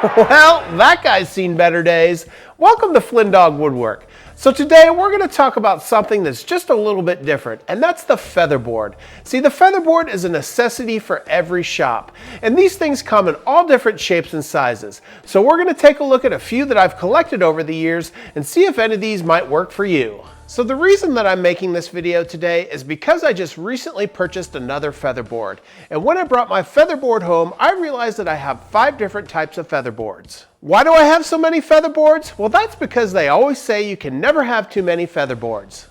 Well, that guy's seen better days. Welcome to Flynndogg Woodwork. So today we're going to talk about something that's just a little bit different, and that's the featherboard. See, the featherboard is a necessity for every shop, and these things come in all different shapes and sizes. So we're going to take a look at a few that I've collected over the years and see if any of these might work for you. So the reason that I'm making this video today is because I just recently purchased another featherboard. And when I brought my featherboard home, I realized that I have 5 different types of featherboards. Why do I have so many featherboards? Well, that's because they always say you can never have too many featherboards.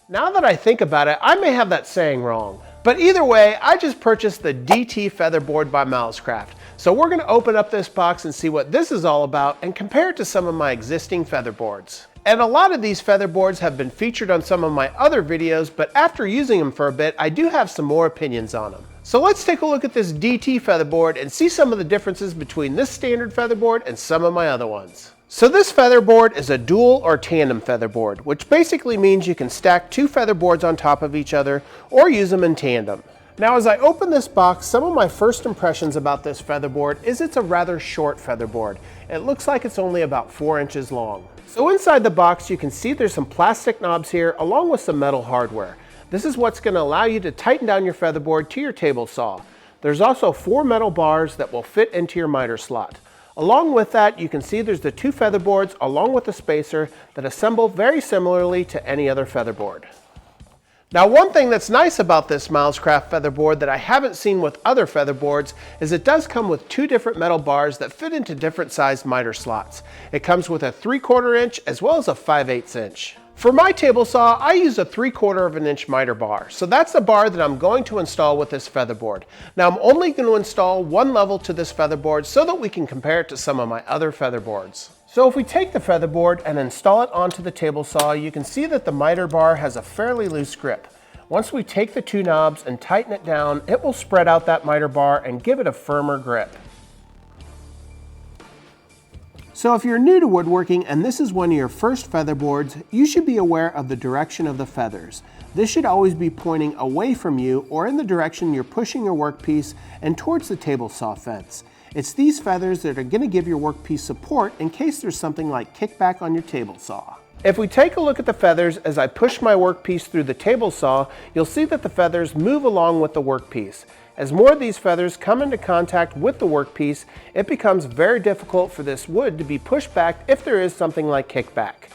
Now that I think about it, I may have that saying wrong. But either way, I just purchased the DT Featherboard by Mousecraft. So we're going to open up this box and see what this is all about and compare it to some of my existing featherboards. And a lot of these featherboards have been featured on some of my other videos, but after using them for a bit, I do have some more opinions on them. So let's take a look at this DT featherboard and see some of the differences between this standard featherboard and some of my other ones. So this featherboard is a dual or tandem featherboard, which basically means you can stack 2 featherboards on top of each other or use them in tandem. Now as I open this box, some of my first impressions about this featherboard is it's a rather short featherboard. It looks like it's only about 4 inches long. So inside the box you can see there's some plastic knobs here along with some metal hardware. This is what's going to allow you to tighten down your featherboard to your table saw. There's also 4 metal bars that will fit into your miter slot. Along with that, you can see there's the 2 featherboards along with a spacer that assemble very similarly to any other featherboard. Now one thing that's nice about this Mousecraft featherboard that I haven't seen with other featherboards is it does come with 2 different metal bars that fit into different sized miter slots. It comes with a 3/4 inch as well as a 5/8 inch. For my table saw, I use a 3/4 inch miter bar, so that's the bar that I'm going to install with this featherboard. Now I'm only going to install one level to this featherboard so that we can compare it to some of my other featherboards. So if we take the featherboard and install it onto the table saw, you can see that the miter bar has a fairly loose grip. Once we take the 2 knobs and tighten it down, it will spread out that miter bar and give it a firmer grip. So if you're new to woodworking and this is one of your first featherboards, you should be aware of the direction of the feathers. This should always be pointing away from you or in the direction you're pushing your workpiece and towards the table saw fence. It's these feathers that are going to give your workpiece support in case there's something like kickback on your table saw. If we take a look at the feathers as I push my workpiece through the table saw, you'll see that the feathers move along with the workpiece. As more of these feathers come into contact with the workpiece, it becomes very difficult for this wood to be pushed back if there is something like kickback.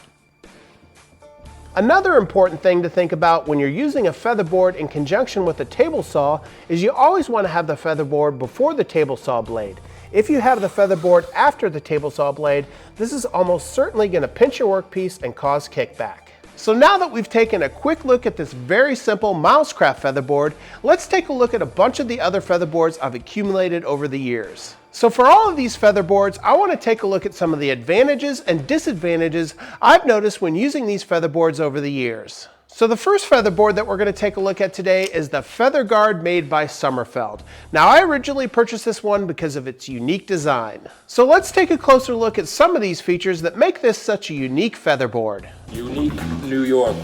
Another important thing to think about when you're using a featherboard in conjunction with a table saw is you always want to have the featherboard before the table saw blade. If you have the featherboard after the table saw blade, this is almost certainly going to pinch your workpiece and cause kickback. So now that we've taken a quick look at this very simple Mousecraft featherboard, let's take a look at a bunch of the other featherboards I've accumulated over the years. So for all of these featherboards, I want to take a look at some of the advantages and disadvantages I've noticed when using these featherboards over the years. So the first featherboard that we're going to take a look at today is the FeatherGuard made by Summerfeld. Now I originally purchased this one because of its unique design. So let's take a closer look at some of these features that make this such a unique featherboard. Unique New York.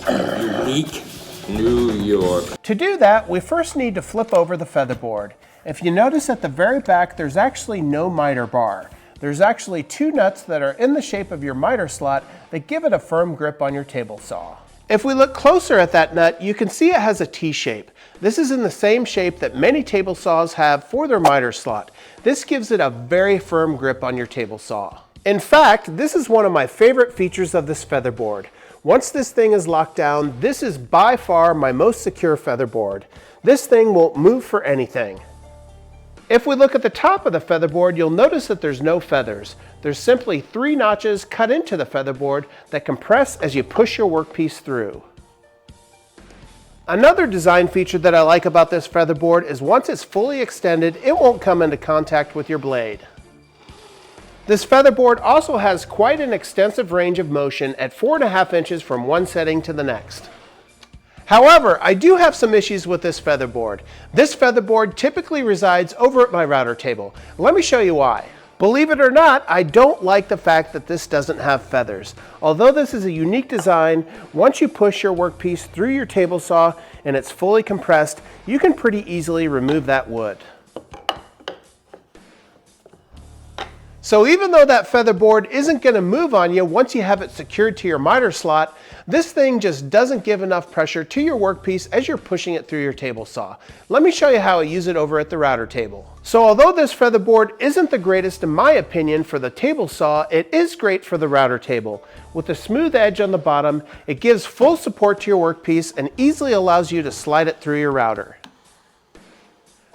Unique New York. To do that, we first need to flip over the featherboard. If you notice at the very back, there's actually no miter bar. There's actually 2 nuts that are in the shape of your miter slot that give it a firm grip on your table saw. If we look closer at that nut, you can see it has a T shape. This is in the same shape that many table saws have for their miter slot. This gives it a very firm grip on your table saw. In fact, this is one of my favorite features of this featherboard. Once this thing is locked down, this is by far my most secure featherboard. This thing won't move for anything. If we look at the top of the featherboard, you'll notice that there's no feathers. There's simply 3 notches cut into the featherboard that compress as you push your workpiece through. Another design feature that I like about this featherboard is once it's fully extended, it won't come into contact with your blade. This featherboard also has quite an extensive range of motion at 4.5 inches from one setting to the next. However, I do have some issues with this featherboard. This featherboard typically resides over at my router table. Let me show you why. Believe it or not, I don't like the fact that this doesn't have feathers. Although this is a unique design, once you push your workpiece through your table saw and it's fully compressed, you can pretty easily remove that wood. So even though that featherboard isn't going to move on you once you have it secured to your miter slot, this thing just doesn't give enough pressure to your workpiece as you're pushing it through your table saw. Let me show you how I use it over at the router table. So although this featherboard isn't the greatest in my opinion for the table saw, it is great for the router table. With a smooth edge on the bottom, it gives full support to your workpiece and easily allows you to slide it through your router.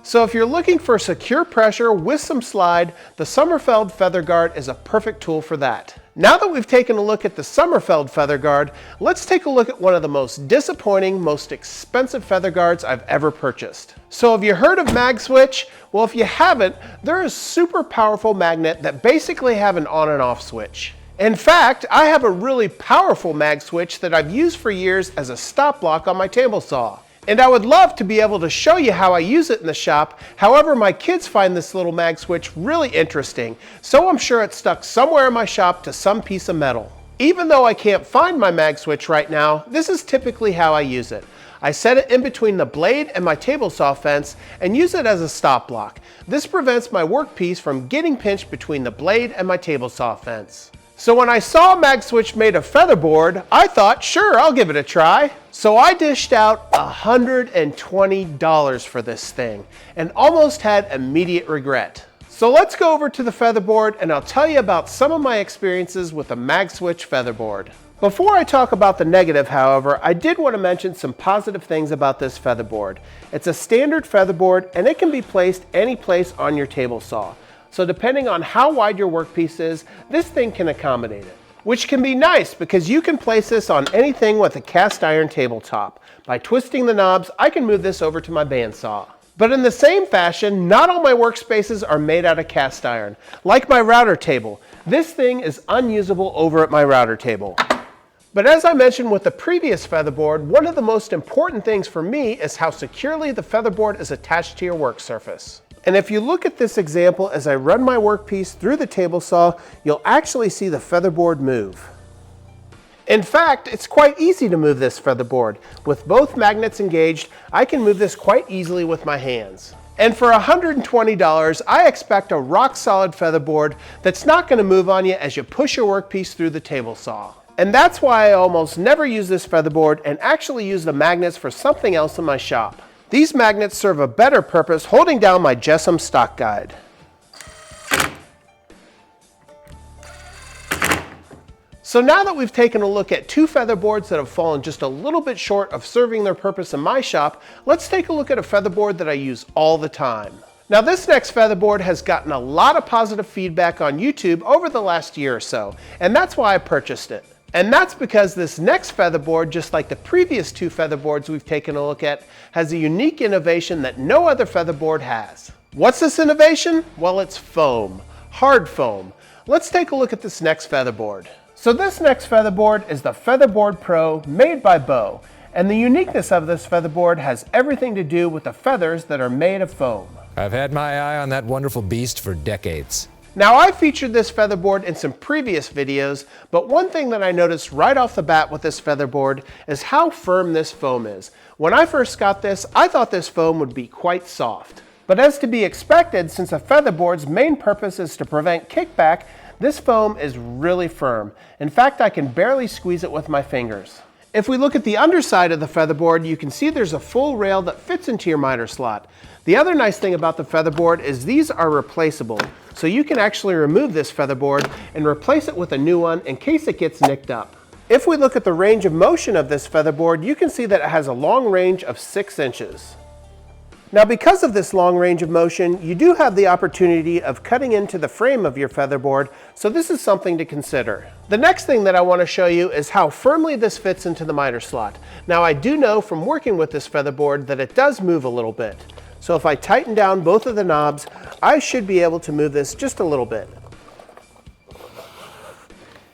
So if you're looking for secure pressure with some slide, the Summerfeld Featherboard is a perfect tool for that. Now that we've taken a look at the Summerfeld Featherboard, let's take a look at one of the most disappointing, most expensive featherboards I've ever purchased. So have you heard of Magswitch? Well, if you haven't, they're a super powerful magnet that basically have an on and off switch. In fact, I have a really powerful Magswitch that I've used for years as a stop block on my table saw. And I would love to be able to show you how I use it in the shop. However, my kids find this little Magswitch really interesting, so I'm sure it's stuck somewhere in my shop to some piece of metal. Even though I can't find my Magswitch right now, this is typically how I use it. I set it in between the blade and my table saw fence and use it as a stop block. This prevents my workpiece from getting pinched between the blade and my table saw fence. So when I saw Magswitch made of featherboard, I thought, sure, I'll give it a try. So I dished out $120 for this thing and almost had immediate regret. So let's go over to the featherboard and I'll tell you about some of my experiences with the Magswitch Featherboard. Before I talk about the negative, however, I did want to mention some positive things about this featherboard. It's a standard featherboard and it can be placed any place on your table saw. So depending on how wide your workpiece is, this thing can accommodate it. Which can be nice because you can place this on anything with a cast iron tabletop. By twisting the knobs, I can move this over to my bandsaw. But in the same fashion, not all my workspaces are made out of cast iron. Like my router table, this thing is unusable over at my router table. But as I mentioned with the previous featherboard, one of the most important things for me is how securely the featherboard is attached to your work surface. And if you look at this example as I run my workpiece through the table saw, you'll actually see the featherboard move. In fact, it's quite easy to move this featherboard. With both magnets engaged, I can move this quite easily with my hands. And for $120, I expect a rock solid featherboard that's not going to move on you as you push your workpiece through the table saw. And that's why I almost never use this featherboard and actually use the magnets for something else in my shop. These magnets serve a better purpose holding down my Jessam stock guide. So now that we've taken a look at two featherboards that have fallen just a little bit short of serving their purpose in my shop, let's take a look at a featherboard that I use all the time. Now this next featherboard has gotten a lot of positive feedback on YouTube over the last year or so, and that's why I purchased it. And that's because this next featherboard, just like the previous two featherboards we've taken a look at, has a unique innovation that no other featherboard has. What's this innovation? Well, it's foam, hard foam. Let's take a look at this next featherboard. So this next featherboard is the Featherboard Pro made by Beau. And the uniqueness of this featherboard has everything to do with the feathers that are made of foam. I've had my eye on that wonderful beast for decades. Now I featured this featherboard in some previous videos, but one thing that I noticed right off the bat with this featherboard is how firm this foam is. When I first got this, I thought this foam would be quite soft. But as to be expected, since a featherboard's main purpose is to prevent kickback, this foam is really firm. In fact, I can barely squeeze it with my fingers. If we look at the underside of the featherboard, you can see there's a full rail that fits into your miter slot. The other nice thing about the featherboard is these are replaceable. So you can actually remove this featherboard and replace it with a new one in case it gets nicked up. If we look at the range of motion of this featherboard, you can see that it has a long range of 6 inches. Now because of this long range of motion, you do have the opportunity of cutting into the frame of your featherboard, so this is something to consider. The next thing that I want to show you is how firmly this fits into the miter slot. Now I do know from working with this featherboard that it does move a little bit. So if I tighten down both of the knobs, I should be able to move this just a little bit.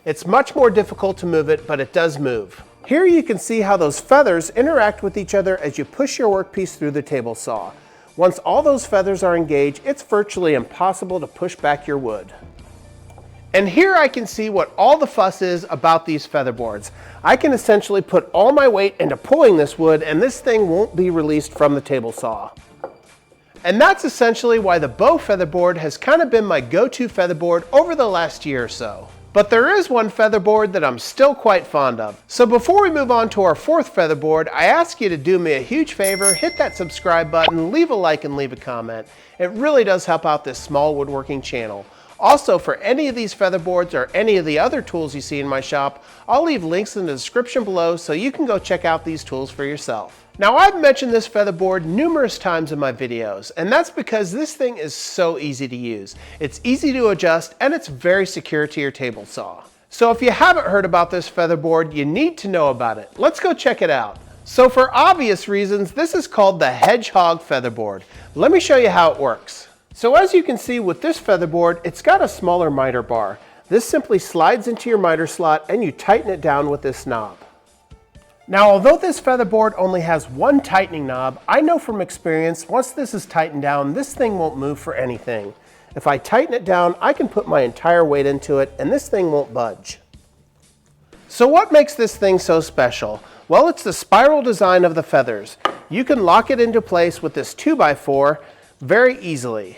It's much more difficult to move it, but it does move. Here you can see how those feathers interact with each other as you push your workpiece through the table saw. Once all those feathers are engaged, it's virtually impossible to push back your wood. And here I can see what all the fuss is about these featherboards. I can essentially put all my weight into pulling this wood and this thing won't be released from the table saw. And that's essentially why the Beau Featherboard has kind of been my go-to featherboard over the last year or so. But there is one featherboard that I'm still quite fond of. So before we move on to our fourth featherboard, I ask you to do me a huge favor, hit that subscribe button, leave a like and leave a comment. It really does help out this small woodworking channel. Also, for any of these featherboards or any of the other tools you see in my shop, I'll leave links in the description below so you can go check out these tools for yourself. Now, I've mentioned this featherboard numerous times in my videos, and that's because this thing is so easy to use. It's easy to adjust, and it's very secure to your table saw. So if you haven't heard about this featherboard, you need to know about it. Let's go check it out. So for obvious reasons, this is called the Hedgehog Featherboard. Let me show you how it works. So as you can see with this featherboard, it's got a smaller miter bar. This simply slides into your miter slot and you tighten it down with this knob. Now, although this featherboard only has one tightening knob, I know from experience, once this is tightened down, this thing won't move for anything. If I tighten it down, I can put my entire weight into it and this thing won't budge. So what makes this thing so special? Well, it's the spiral design of the feathers. You can lock it into place with this 2x4 very easily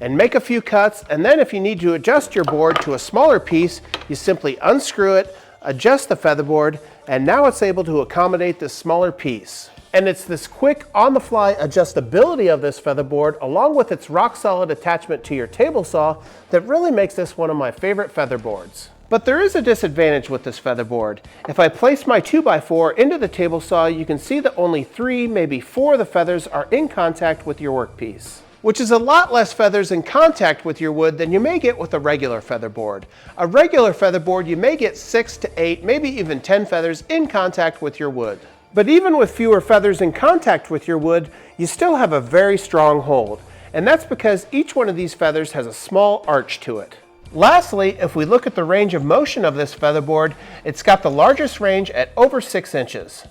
and make a few cuts, and then if you need to adjust your board to a smaller piece, you simply unscrew it, adjust the featherboard, and now it's able to accommodate this smaller piece. And it's this quick on-the-fly adjustability of this featherboard along with its rock-solid attachment to your table saw that really makes this one of my favorite featherboards. But there is a disadvantage with this featherboard. If I place my 2x4 into the table saw, you can see that only 3, maybe 4 of the feathers are in contact with your workpiece, which is a lot less feathers in contact with your wood than you may get with a regular featherboard. A regular featherboard, you may get 6 to 8, maybe even 10 feathers in contact with your wood. But even with fewer feathers in contact with your wood, you still have a very strong hold. And that's because each one of these feathers has a small arch to it. Lastly, if we look at the range of motion of this featherboard, it's got the largest range at over 6 inches.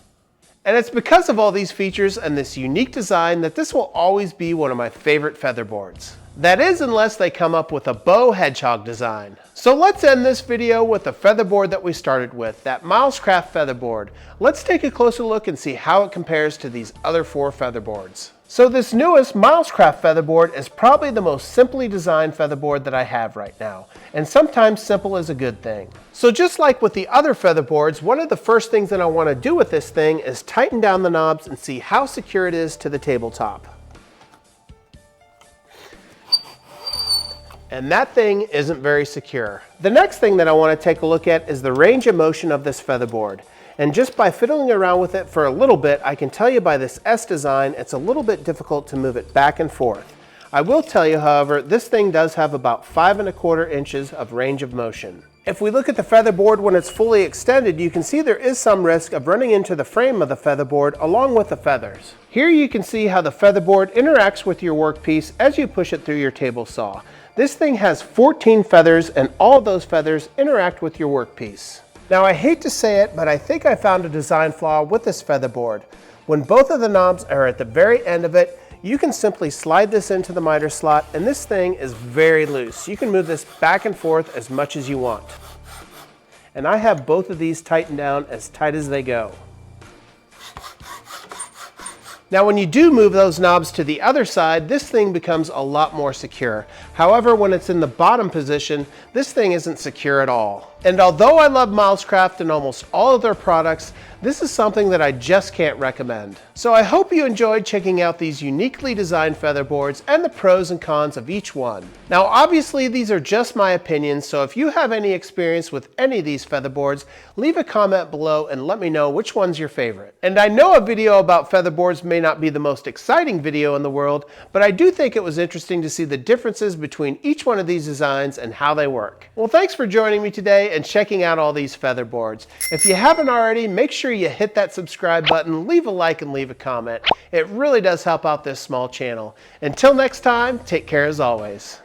And it's because of all these features and this unique design that this will always be one of my favorite featherboards. That is, unless they come up with a Beau Hedgehog design. So let's end this video with the featherboard that we started with, that Mousecraft Featherboard. Let's take a closer look and see how it compares to these other 4 featherboards. So this newest Mousecraft Featherboard is probably the most simply designed featherboard that I have right now. And sometimes simple is a good thing. So just like with the other featherboards, one of the first things that I want to do with this thing is tighten down the knobs and see how secure it is to the tabletop. And that thing isn't very secure. The next thing that I want to take a look at is the range of motion of this featherboard. And just by fiddling around with it for a little bit, I can tell you by this S design, it's a little bit difficult to move it back and forth. I will tell you, however, this thing does have about 5¼ inches of range of motion. If we look at the featherboard when it's fully extended, you can see there is some risk of running into the frame of the featherboard along with the feathers. Here you can see how the featherboard interacts with your workpiece as you push it through your table saw. This thing has 14 feathers and all of those feathers interact with your workpiece. Now, I hate to say it, but I think I found a design flaw with this featherboard. When both of the knobs are at the very end of it, you can simply slide this into the miter slot, and this thing is very loose. You can move this back and forth as much as you want. And I have both of these tightened down as tight as they go. Now, when you do move those knobs to the other side, this thing becomes a lot more secure. However, when it's in the bottom position, this thing isn't secure at all. And although I love Mousecraft and almost all of their products, this is something that I just can't recommend. So I hope you enjoyed checking out these uniquely designed featherboards and the pros and cons of each one. Now, obviously, these are just my opinions, so if you have any experience with any of these featherboards, leave a comment below and let me know which one's your favorite. And I know a video about featherboards may not be the most exciting video in the world, but I do think it was interesting to see the differences between each one of these designs and how they work. Well, thanks for joining me today and checking out all these featherboards. If you haven't already, make sure you hit that subscribe button, leave a like, and leave a comment. It really does help out this small channel. Until next time, take care as always.